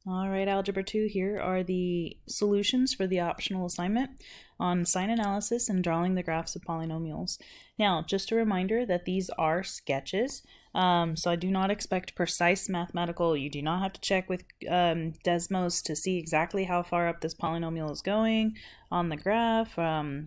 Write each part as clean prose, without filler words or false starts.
All right, Algebra 2, here are the solutions for the optional assignment on sign analysis and drawing the graphs of polynomials. Now, just a reminder that these are sketches, so I do not expect precise mathematical. You do not have to check with Desmos to see exactly how far up this polynomial is going on the graph,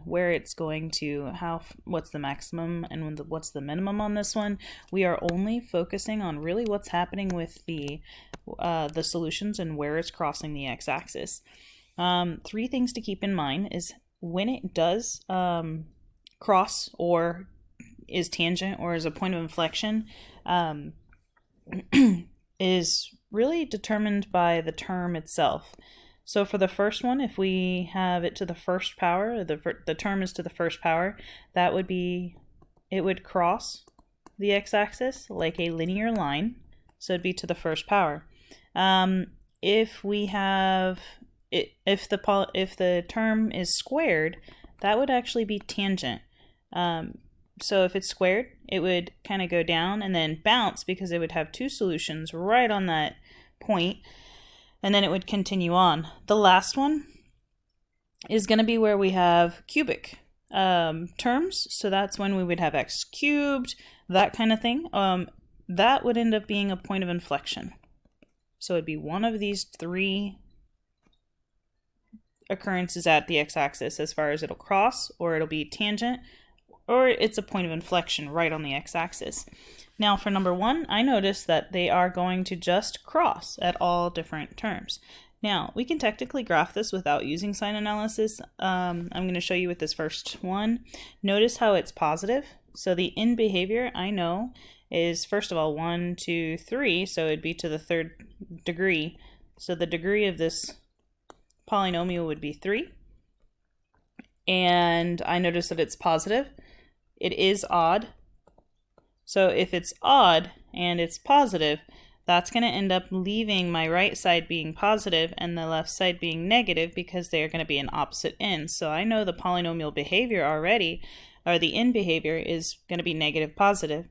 where it's going to, what's the maximum and what's the minimum on this one. We are only focusing on really what's happening with the solutions and where it's crossing the x-axis. Three things to keep in mind is when it does cross or is tangent or is a point of inflection, is really determined by the term itself. So for the first one, if we have it to the first power, the term is to the first power, that would be, it would cross the x-axis like a linear line, so it'd be to the first power. If we have it, if the term is squared, that would actually be tangent. So if it's squared, it would kind of go down and then bounce because it would have two solutions right on that point, and then it would continue on. The last one is going to be where we have cubic terms, so that's when we would have x cubed, that kind of thing. That would end up being a point of inflection. So it'd be one of these three occurrences at the x-axis as far as it'll cross, or it'll be tangent, or it's a point of inflection right on the x-axis. Now for number one, I noticed that they are going to just cross at all different terms. Now we can technically graph this without using sign analysis. I'm going to show you with this first one. Notice how it's positive. So the end behavior I know is, first of all, 1, 2, 3, so it'd be to the third degree. So the degree of this polynomial would be 3. And I notice that it's positive. It is odd. So if it's odd and it's positive, that's going to end up leaving my right side being positive and the left side being negative because they are going to be in opposite ends. So I know the polynomial behavior already, or the end behavior, is going to be negative positive.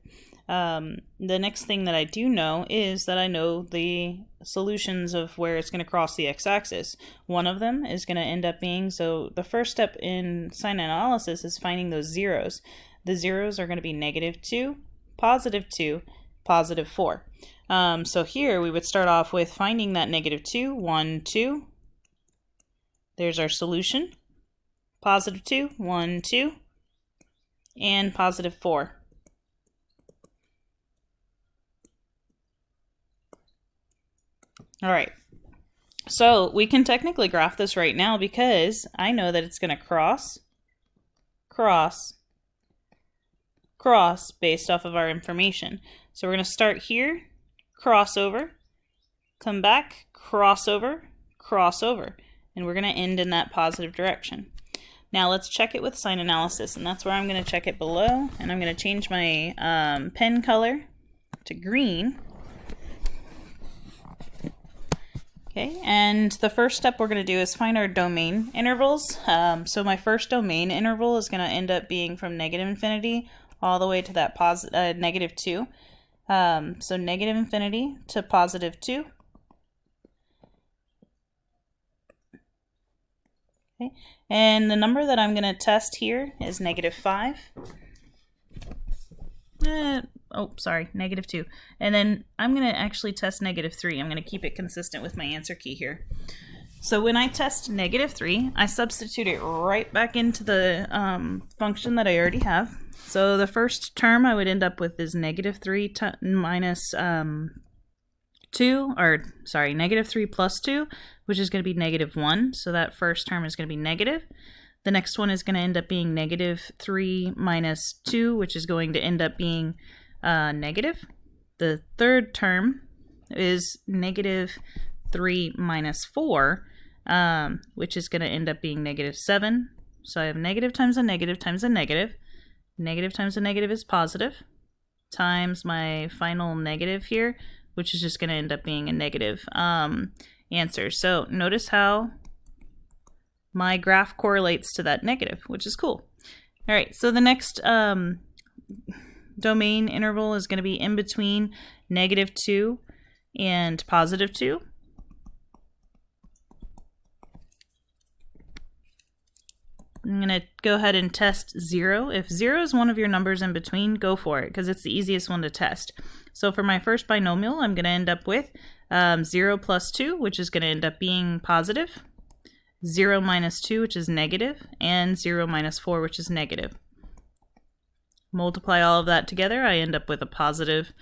The next thing that I do know is that I know the solutions of where it's going to cross the x-axis. One of them is going to end up being, so the first step in sign analysis is finding those zeros. The zeros are going to be -2, +2, +4. So here we would start off with finding that -2, 1, 2. There's our solution. +2, 1, 2, and +4. All right, so we can technically graph this right now because I know that it's going to cross, cross, cross based off of our information. So we're going to start here, cross over, come back, cross over, and we're going to end in that positive direction. Now let's check it with sign analysis, and that's where I'm going to check it below, and I'm going to change my pen color to green. Okay, and the first step we're going to do is find our domain intervals. So my first domain interval is going to end up being from -infinity all the way to that -2. So -infinity to +2. Okay, and the number that I'm going to test here is -5. -2. And then I'm going to actually test -3. I'm going to keep it consistent with my answer key here. So when I test -3, I substitute it right back into the function that I already have. So the first term I would end up with is -3 minus 2, or sorry, -3 plus 2, which is going to be -1. So that first term is going to be negative. The next one is going to end up being -3 minus 2, which is going to end up being negative. The third term is -3 minus 4, which is going to end up being -7. So I have negative times a negative times a negative. Negative times a negative is positive, times my final negative here, which is just going to end up being a negative answer. So notice how my graph correlates to that negative, which is cool. All right, so the next domain interval is going to be in between -2 and +2. I'm going to go ahead and test 0. If 0 is one of your numbers in between, go for it, because it's the easiest one to test. So for my first binomial, I'm going to end up with 0 plus 2, which is going to end up being positive, 0 minus 2, which is negative, and 0 minus 4, which is negative. Multiply all of that together, I end up with a positive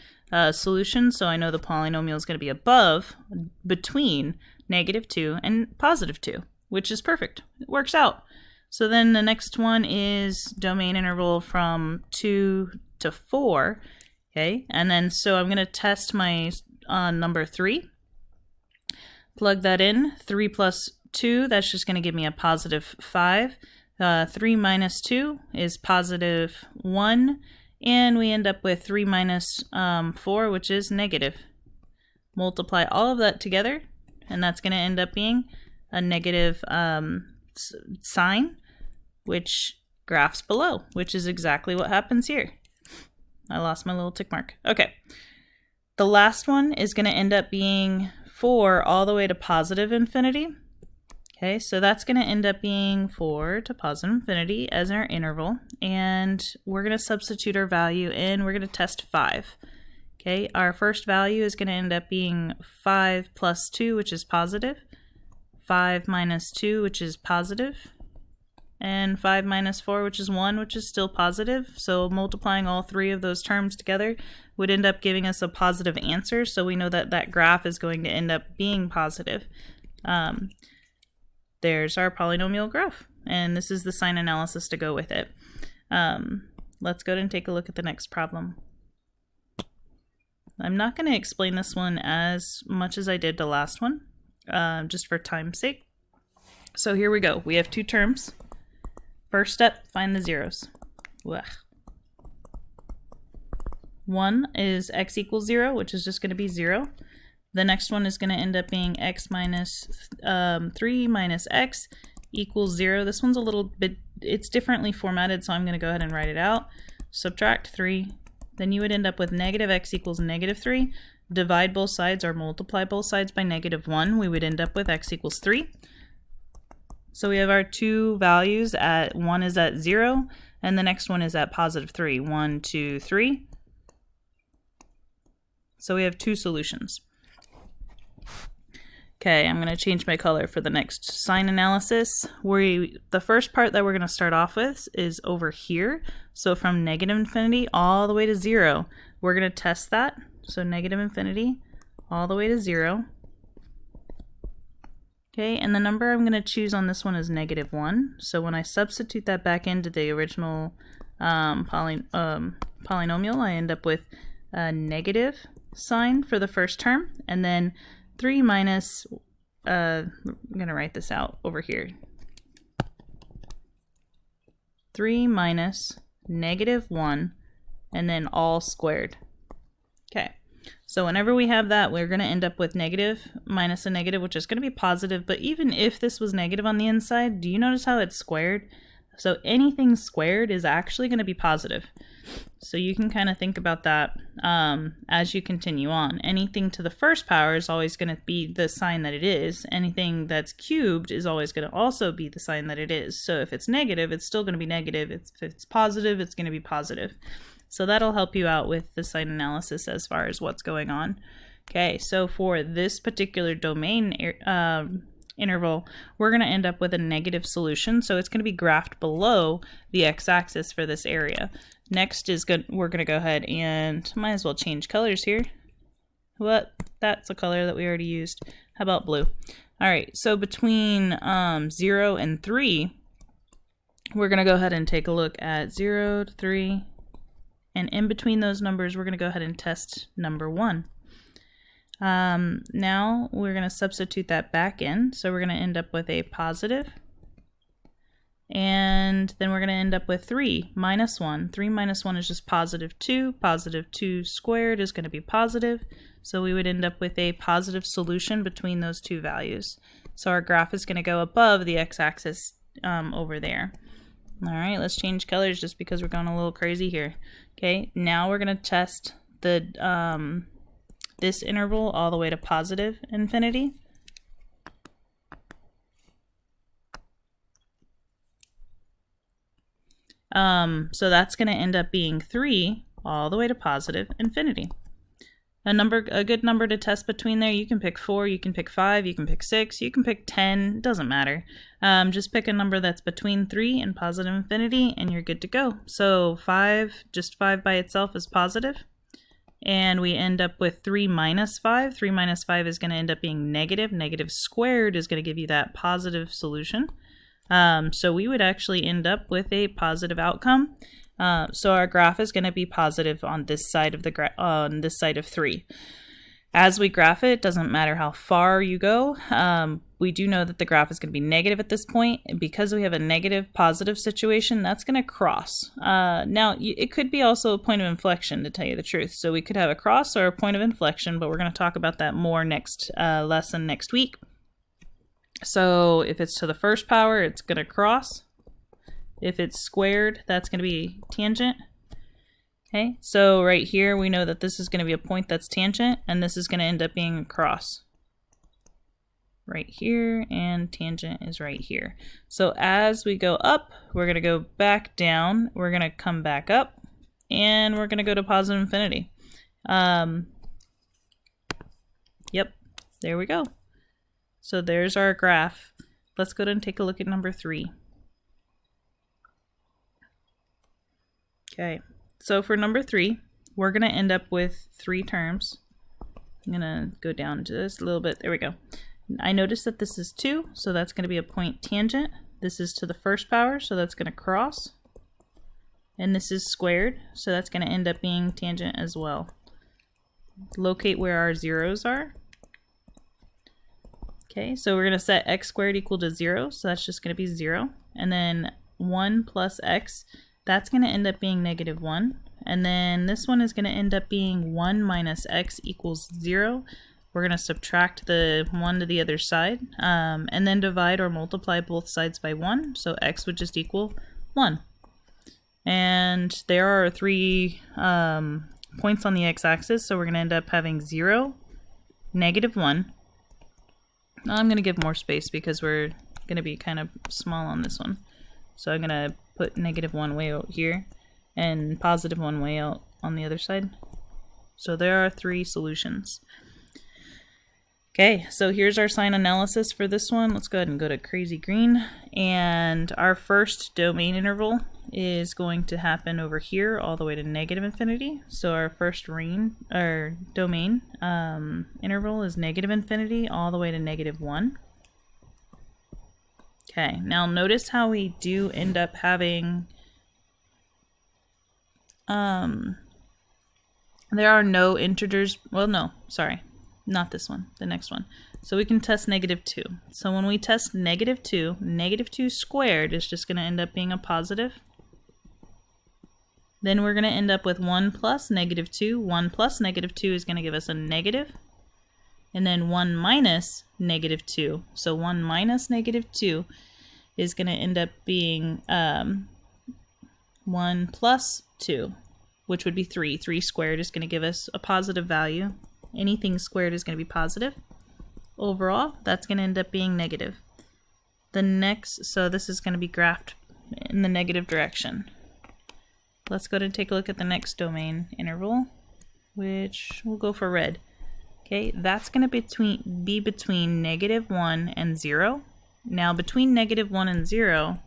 solution, so I know the polynomial is going to be between negative 2 and positive 2, which is perfect. It works out. So then the next one is domain interval from 2 to 4. Okay, and then so I'm going to test my number 3. Plug that in. 3 plus 2, that's just going to give me a positive 5. 3 minus 2 is positive 1. And we end up with 3 minus 4, which is negative. Multiply all of that together, and that's going to end up being a negative sign, which graphs below, which is exactly what happens here. I lost my little tick mark. Okay. The last one is going to end up being 4 all the way to positive infinity. Okay, so that's going to end up being 4 to positive infinity as our interval, and we're going to substitute our value in. We're going to test 5. Okay, our first value is going to end up being 5 plus 2, which is positive, 5 minus 2, which is positive, and 5 minus 4, which is 1, which is still positive. So multiplying all 3 of those terms together would end up giving us a positive answer, so we know that that graph is going to end up being positive. There's our polynomial graph, and this is the sign analysis to go with it. Let's go ahead and take a look at the next problem. I'm not going to explain this one as much as I did the last one, just for time's sake. So here we go. We have 2 terms. First step, find the zeros. Ugh. 1 is x equals 0, which is just going to be 0. The next one is going to end up being x minus 3 minus x equals 0. This one's a little bit, it's differently formatted, so I'm going to go ahead and write it out. Subtract 3. Then you would end up with negative x equals negative 3. Divide both sides or multiply both sides by negative 1. We would end up with x equals 3. So we have our 2 values at, one is at 0, and the next one is at positive 3. 1, 2, 3. So we have 2 solutions. Okay, I'm going to change my color for the next sign analysis. The first part that we're going to start off with is over here. So from negative infinity all the way to 0. We're going to test that. So negative infinity all the way to 0. Okay, and the number I'm going to choose on this one is negative 1. So when I substitute that back into the original polynomial, I end up with a negative sign for the first term, and then 3 minus, I'm going to write this out over here. 3 minus negative 1, and then all squared. Okay, so whenever we have that, we're going to end up with negative minus a negative, which is going to be positive. But even if this was negative on the inside, do you notice how it's squared? So anything squared is actually going to be positive. So you can kind of think about that as you continue on. Anything to the first power is always going to be the sign that it is. Anything that's cubed is always going to also be the sign that it is. So if it's negative, it's still going to be negative. If it's positive, it's going to be positive. So that'll help you out with the sign analysis as far as what's going on. Okay, so for this particular domain interval, we're going to end up with a negative solution. So it's going to be graphed below the x-axis for this area. Next is we're going to go ahead and might as well change colors here. What? That's a color that we already used. How about blue? All right, so between 0 and 3, we're going to go ahead and take a look at 0 to 3. And in between those numbers, we're going to go ahead and test number 1. Now we're going to substitute that back in. So we're going to end up with a positive. And then we're going to end up with 3 minus 1. 3 minus 1 is just positive 2. Positive 2 squared is going to be positive. So we would end up with a positive solution between those 2 values. So our graph is going to go above the x-axis over there. All right, let's change colors just because we're going a little crazy here. Okay, now we're going to test the this interval all the way to positive infinity. So that's going to end up being 3 all the way to positive infinity. A good number to test between there, you can pick 4, you can pick 5, you can pick 6, you can pick 10, doesn't matter. Just pick a number that's between 3 and positive infinity and you're good to go. So 5, just 5 by itself is positive. And we end up with 3 minus 5. 3 minus 5 is going to end up being negative. Negative squared is going to give you that positive solution. So we would actually end up with a positive outcome. So our graph is going to be positive on this side of the 3. As we graph it, doesn't matter how far you go. We do know that the graph is going to be negative at this point. And because we have a negative positive situation, that's going to cross. Now, it could be also a point of inflection, to tell you the truth. So we could have a cross or a point of inflection, but we're going to talk about that more next lesson next week. So if it's to the first power, it's going to cross. If it's squared, that's going to be tangent. Okay, so right here we know that this is going to be a point that's tangent, and this is going to end up being a cross. Right here, and tangent is right here. So as we go up, we're going to go back down, we're going to come back up, and we're going to go to positive infinity. Yep, there we go. So there's our graph. Let's go ahead and take a look at number 3. Okay, so for number 3, we're going to end up with 3 terms. I'm going to go down just a little bit. There we go. I noticed that this is 2, so that's going to be a point tangent. This is to the first power, so that's going to cross. And this is squared, so that's going to end up being tangent as well. Locate where our zeros are. Okay, so we're going to set x squared equal to 0, so that's just going to be 0. And then 1 plus x, that's going to end up being negative 1. And then this one is going to end up being 1 minus x equals 0. We're going to subtract the 1 to the other side, and then divide or multiply both sides by 1. So x would just equal 1. And there are 3 points on the x-axis, so we're going to end up having 0, negative 1. I'm going to give more space because we're going to be kind of small on this one. So I'm going to put negative 1 way out here and positive 1 way out on the other side. So there are 3 solutions. Okay, so here's our sign analysis for this one. Let's go ahead and go to crazy green. And our first domain interval is going to happen over here all the way to negative infinity. So our first domain interval is negative infinity all the way to negative 1. Okay, now notice how we do end up having, there are no integers, well no, sorry, not this one, the next one. So we can test negative 2. So when we test negative 2, negative 2 squared is just going to end up being a positive. Then we're going to end up with 1 plus negative 2. 1 plus negative 2 is going to give us a negative. And then 1 minus negative 2. So 1 minus negative 2 is going to end up being 1 plus 2, which would be 3. 3 squared is going to give us a positive value. Anything squared is going to be positive. Overall, that's going to end up being negative. So this is going to be graphed in the negative direction. Let's go ahead and take a look at the next domain interval, which we'll go for red. Okay, that's going to be between negative 1 and 0. Now, between negative 1 and 0,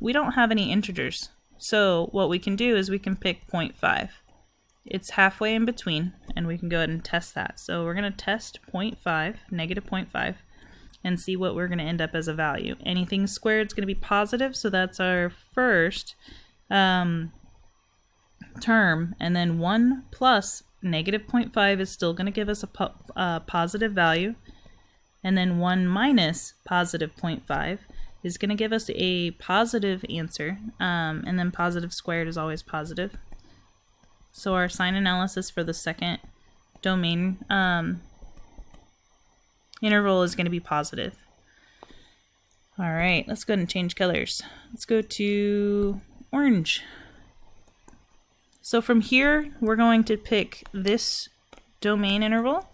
we don't have any integers. So what we can do is we can pick 0.5. It's halfway in between, and we can go ahead and test that. So we're going to test 0.5, negative 0.5, and see what we're going to end up as a value. Anything squared is going to be positive, so that's our first term. And then 1 plus negative 0.5 is still going to give us a positive value. And then 1 minus positive 0.5 is going to give us a positive answer. And then positive squared is always positive. So our sign analysis for the second domain interval is going to be positive. All right, let's go ahead and change colors. Let's go to orange. So from here, we're going to pick this domain interval.